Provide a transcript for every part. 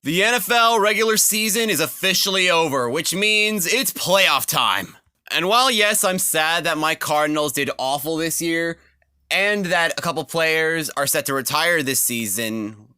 The NFL regular season is officially over, which means it's playoff time. And while yes, I'm sad that my Cardinals did awful this year, and that a couple players are set to retire this season,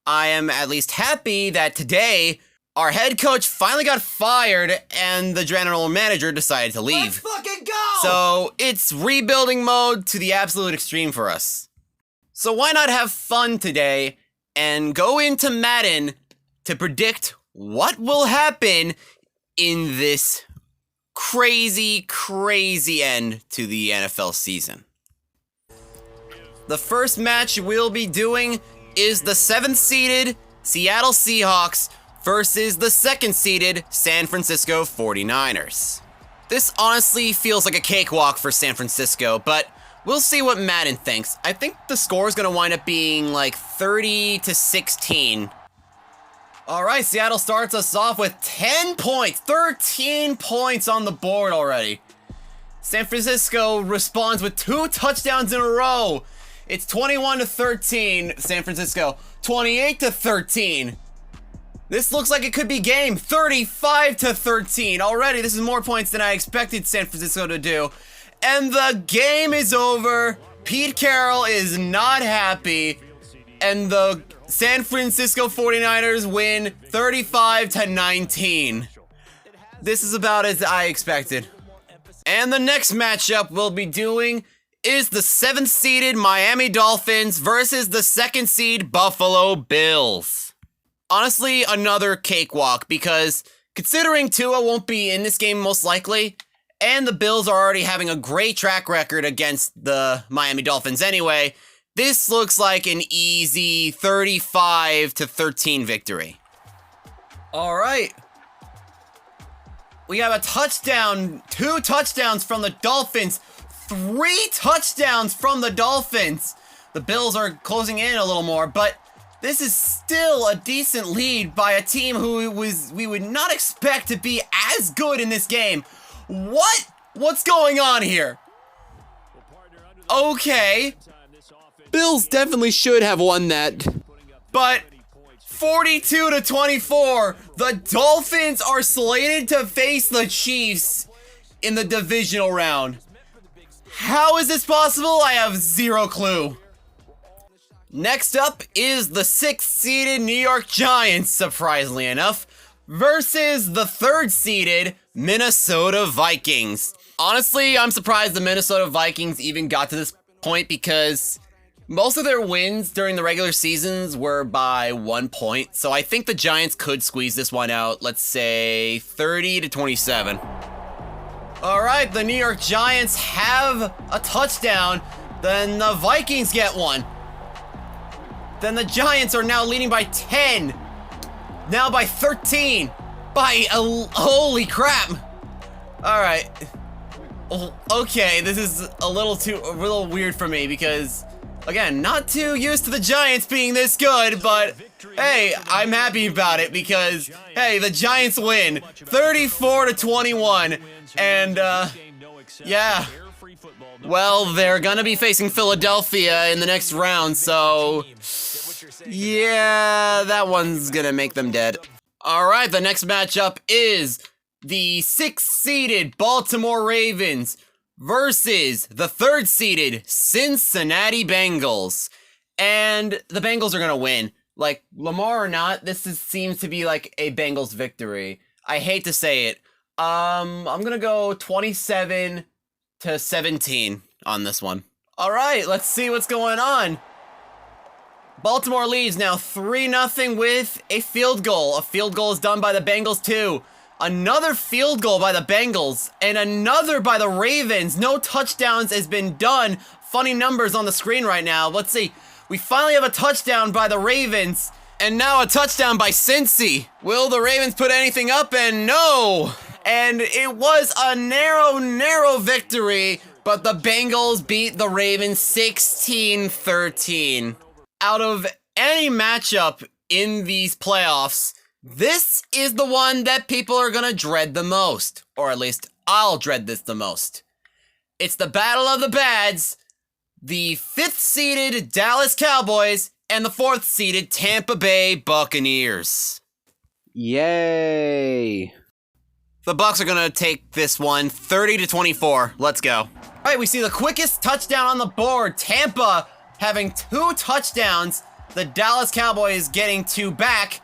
I am at least happy that today, our head coach finally got fired and the general manager decided to leave. Let's fucking go! So it's rebuilding mode to the absolute extreme for us. So why not have fun today and go into Madden to predict what will happen in this crazy end to the NFL season. The first match we'll be doing is the 7th-seeded Seattle Seahawks versus the 2nd-seeded San Francisco 49ers. This honestly feels like a cakewalk for San Francisco, but we'll see what Madden thinks. I think the score is going to wind up being like 30-16. Alright, Seattle starts us off with 10 points, 13 points on the board already. San Francisco responds with 2 touchdowns in a row. It's 21-13, San Francisco, 28-13. This looks like it could be game, 35-13. Already, this is more points than I expected San Francisco to do. And the game is over. Pete Carroll is not happy. And the San Francisco 49ers win 35-19. This is about as I expected. And the next matchup we'll be doing is the 7th-seeded Miami Dolphins versus the 2nd-seed Buffalo Bills. Honestly, another cakewalk because considering Tua won't be in this game most likely, and the Bills are already having a great track record against the Miami Dolphins anyway, this looks like an easy 35-13 victory. All right. We have a touchdown, 2 touchdowns from the Dolphins, 3 touchdowns from the Dolphins. The Bills are closing in a little more, but this is still a decent lead by a team who we would not expect to be as good in this game. What's going on here? Okay. Bills definitely should have won that. But 42-24, the Dolphins are slated to face the Chiefs in the divisional round. How is this possible? I have zero clue. Next up is the 6th-seeded New York Giants, surprisingly enough, versus the 3rd-seeded Minnesota Vikings. Honestly, I'm surprised the Minnesota Vikings even got to this point because most of their wins during the regular seasons were by 1 point, so I think the Giants could squeeze this one out, let's say 30-27. Alright, the New York Giants have a touchdown, then the Vikings get one. Then the Giants are now leading by 10, now by 13, holy crap. Alright, okay, this is a little weird for me because, again, not too used to the Giants being this good, but hey, I'm happy about it because, hey, the Giants win 34-21, and yeah, well, they're gonna be facing Philadelphia in the next round, so yeah, that one's gonna make them dead. Alright, the next matchup is the 6th-seeded Baltimore Ravens versus the 3rd-seeded Cincinnati Bengals. And the Bengals are gonna win. Like, Lamar or not, seems to be like a Bengals victory. I hate to say it. I'm gonna go 27-17 on this one. Alright, let's see what's going on. Baltimore leads now 3-0 with a field goal. A field goal is done by the Bengals too. Another field goal by the Bengals, and another by the Ravens. No touchdowns has been done. Funny numbers on the screen right now. Let's see. We finally have a touchdown by the Ravens, and now a touchdown by Cincy. Will the Ravens put anything up? And no! And it was a narrow victory, but the Bengals beat the Ravens 16-13. Out of any matchup in these playoffs, this is the one that people are gonna dread the most. Or at least, I'll dread this the most. It's the Battle of the Bads. The 5th-seeded Dallas Cowboys and the 4th-seeded Tampa Bay Buccaneers. Yay. The Bucs are gonna take this one 30-24. Let's go. All right, we see the quickest touchdown on the board. Tampa having 2 touchdowns. The Dallas Cowboys getting 2 back.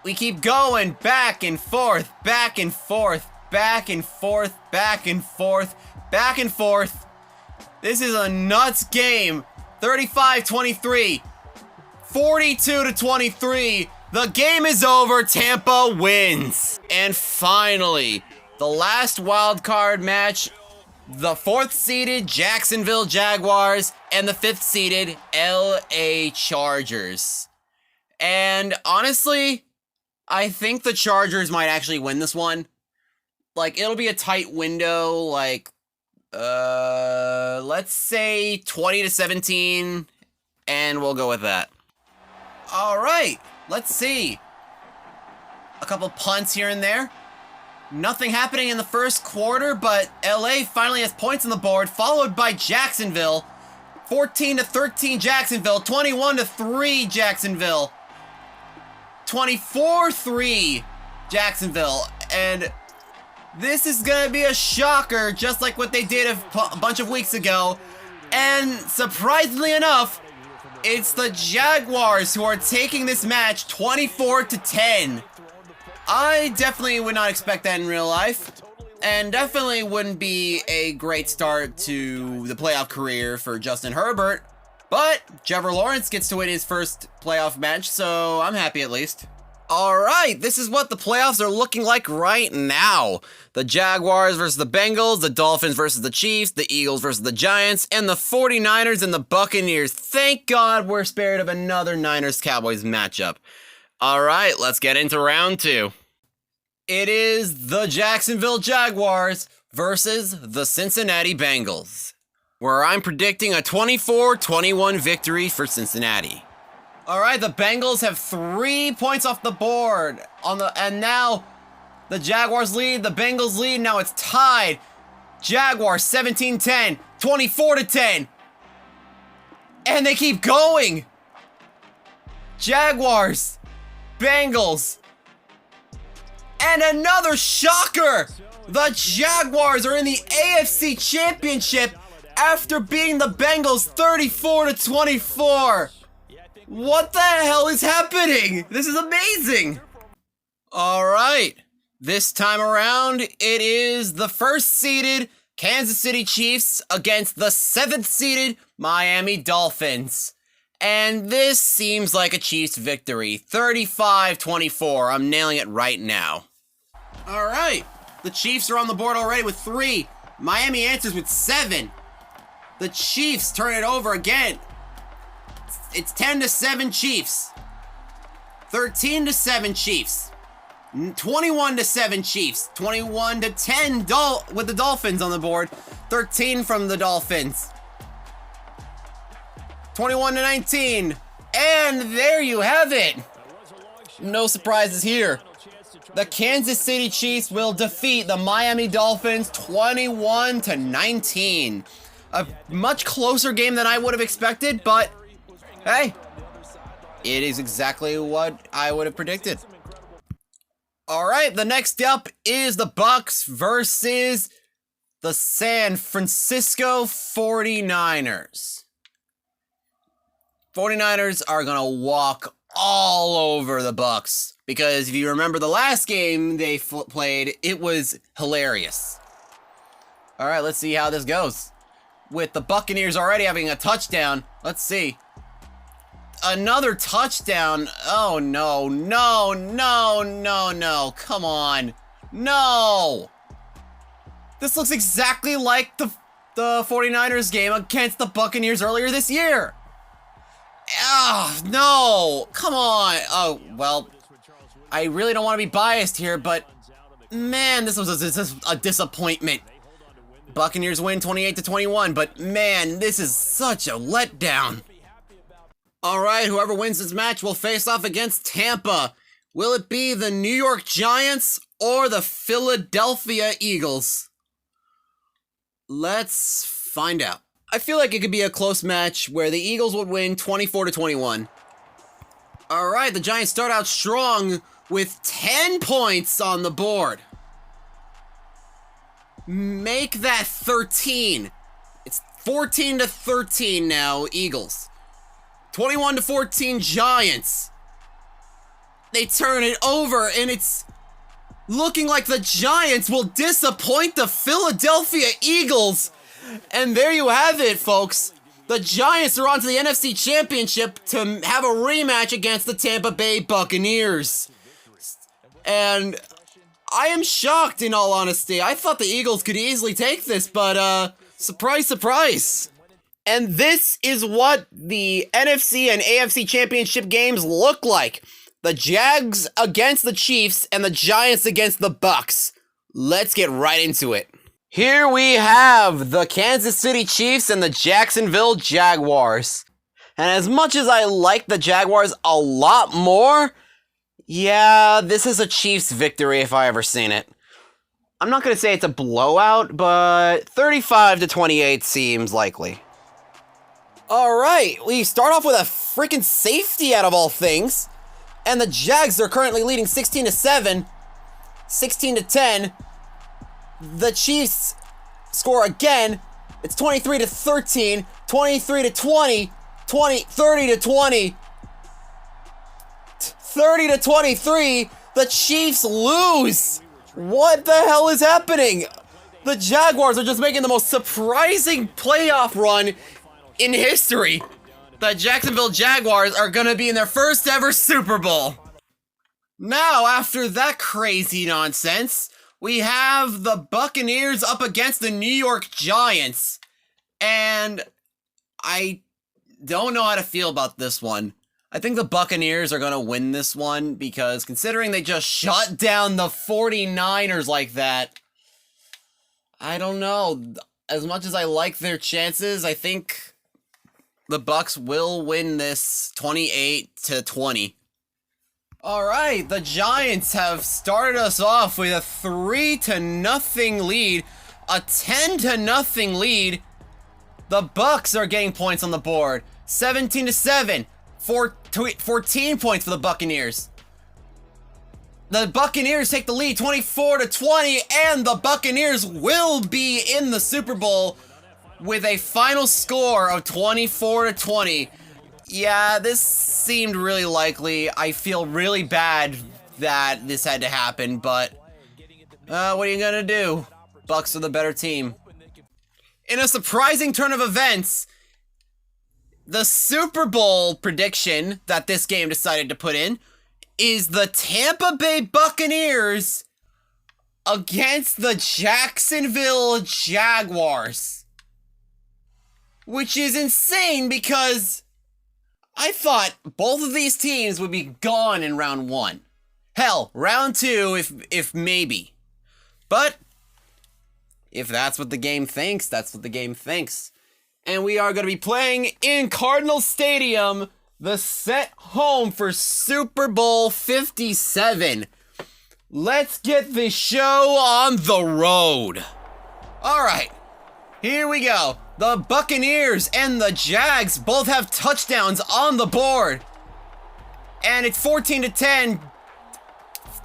We keep going back and forth, back and forth, back and forth, back and forth, back and forth. This is a nuts game. 35-23. 42-23. The game is over. Tampa wins. And finally, the last wild card match, the 4th-seeded Jacksonville Jaguars and the 5th-seeded LA Chargers. And honestly, I think the Chargers might actually win this one. Like, it'll be a tight window, like, let's say 20-17, and we'll go with that. All right, let's see. A couple punts here and there. Nothing happening in the first quarter, but LA finally has points on the board, followed by Jacksonville. 14-13 Jacksonville, 21-3 Jacksonville, 24-3 Jacksonville, and this is gonna be a shocker, just like what they did a bunch of weeks ago. And surprisingly enough, it's the Jaguars who are taking this match 24-10. I definitely would not expect that in real life, and definitely wouldn't be a great start to the playoff career for Justin Herbert, but Trevor Lawrence gets to win his first playoff match, so I'm happy at least. Alright, this is what the playoffs are looking like right now. The Jaguars versus the Bengals, the Dolphins versus the Chiefs, the Eagles versus the Giants, and the 49ers and the Buccaneers. Thank God we're spared of another Niners-Cowboys matchup. Alright, let's get into round 2. It is the Jacksonville Jaguars versus the Cincinnati Bengals, where I'm predicting a 24-21 victory for Cincinnati. All right, the Bengals have 3 points off the board and now the Jaguars lead, the Bengals lead, now it's tied. Jaguars 17-10, 24-10. And they keep going. Jaguars, Bengals. And another shocker. The Jaguars are in the AFC Championship after beating the Bengals 34-24. What the hell is happening? This is amazing. All right. This time around, it is the 1st-seeded Kansas City Chiefs against the 7th-seeded Miami Dolphins. And this seems like a Chiefs victory. 35-24. I'm nailing it right now. All right. The Chiefs are on the board already with 3. Miami answers with 7. The Chiefs turn it over again. It's 10-7 Chiefs. 13-7 Chiefs. 21-7 Chiefs. 21-10 with the Dolphins on the board. 13 from the Dolphins. 21-19. And there you have it. No surprises here. The Kansas City Chiefs will defeat the Miami Dolphins 21-19. A much closer game than I would have expected, but hey, it is exactly what I would have predicted. All right, the next up is the Bucs versus the San Francisco 49ers. 49ers are going to walk all over the Bucs because if you remember the last game they played, it was hilarious. All right, let's see how this goes. With the Buccaneers already having a touchdown, let's see. Another touchdown. Oh, no, no, no, no, no. Come on. No. This looks exactly like the 49ers game against the Buccaneers earlier this year. Ah, no. Come on. Oh, well, I really don't want to be biased here, but man, this was a disappointment. Buccaneers win 28-21, but man, this is such a letdown. All right, whoever wins this match will face off against Tampa. Will it be the New York Giants or the Philadelphia Eagles? Let's find out. I feel like it could be a close match where the Eagles would win 24-21. All right, the Giants start out strong with 10 points on the board. Make that 13. It's 14-13 now, Eagles. 21-14 Giants. They turn it over, and it's looking like the Giants will disappoint the Philadelphia Eagles. And there you have it, folks. The Giants are on to the NFC Championship to have a rematch against the Tampa Bay Buccaneers. And I am shocked, in all honesty. I thought the Eagles could easily take this, but surprise, surprise. And this is what the NFC and AFC Championship games look like. The Jags against the Chiefs and the Giants against the Bucs. Let's get right into it. Here we have the Kansas City Chiefs and the Jacksonville Jaguars. And as much as I like the Jaguars a lot more, yeah, this is a Chiefs victory if I ever seen it. I'm not going to say it's a blowout, but 35-28 seems likely. Alright, we start off with a freaking safety out of all things. And the Jags are currently leading 16-7, 16-10. The Chiefs score again. It's 23-13, 23-20, 30-20, 30-23. The Chiefs lose. What the hell is happening? The Jaguars are just making the most surprising playoff run in history. The Jacksonville Jaguars are going to be in their first ever Super Bowl. Now, after that crazy nonsense, we have the Buccaneers up against the New York Giants. And I don't know how to feel about this one. I think the Buccaneers are going to win this one because considering they just shut down the 49ers like that, I don't know. As much as I like their chances, I think the Bucs will win this 28-20. All right, the Giants have started us off with a 3-0 lead, a 10-0 lead. The Bucs are getting points on the board. 17-7, 14 points for the Buccaneers. The Buccaneers take the lead 24-20, and the Buccaneers will be in the Super Bowl with a final score of 24-20. Yeah, this seemed really likely. I feel really bad that this had to happen, but what are you gonna do? Bucs are the better team. In a surprising turn of events, the Super Bowl prediction that this game decided to put in is the Tampa Bay Buccaneers against the Jacksonville Jaguars. Which is insane because I thought both of these teams would be gone in round one. Hell, round two if maybe. But if that's what the game thinks, that's what the game thinks. And we are going to be playing in Cardinal Stadium, the set home for Super Bowl 57. Let's get the show on the road. All right, here we go. The Buccaneers and the Jags both have touchdowns on the board. And it's 14-10,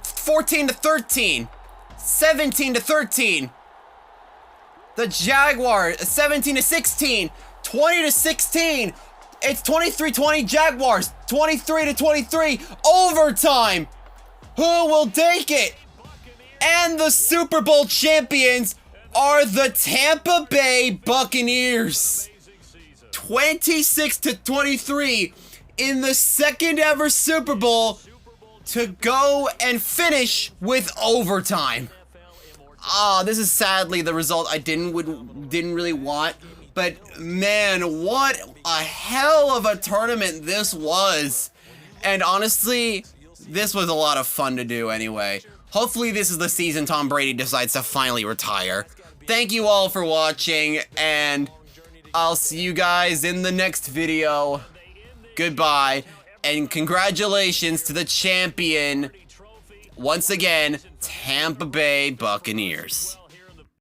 14-13, 17-13. The Jaguars, 17-16, 20-16. It's 23-20 Jaguars, 23-23, overtime. Who will take it? And the Super Bowl champions are the Tampa Bay Buccaneers. 26-23 in the second ever Super Bowl to go and finish with overtime. This is sadly the result I didn't really want, but man, what a hell of a tournament this was. And honestly, this was a lot of fun to do anyway. Hopefully this is the season Tom Brady decides to finally retire. Thank you all for watching, and I'll see you guys in the next video. Goodbye, and congratulations to the champion, once again, Tampa Bay Buccaneers.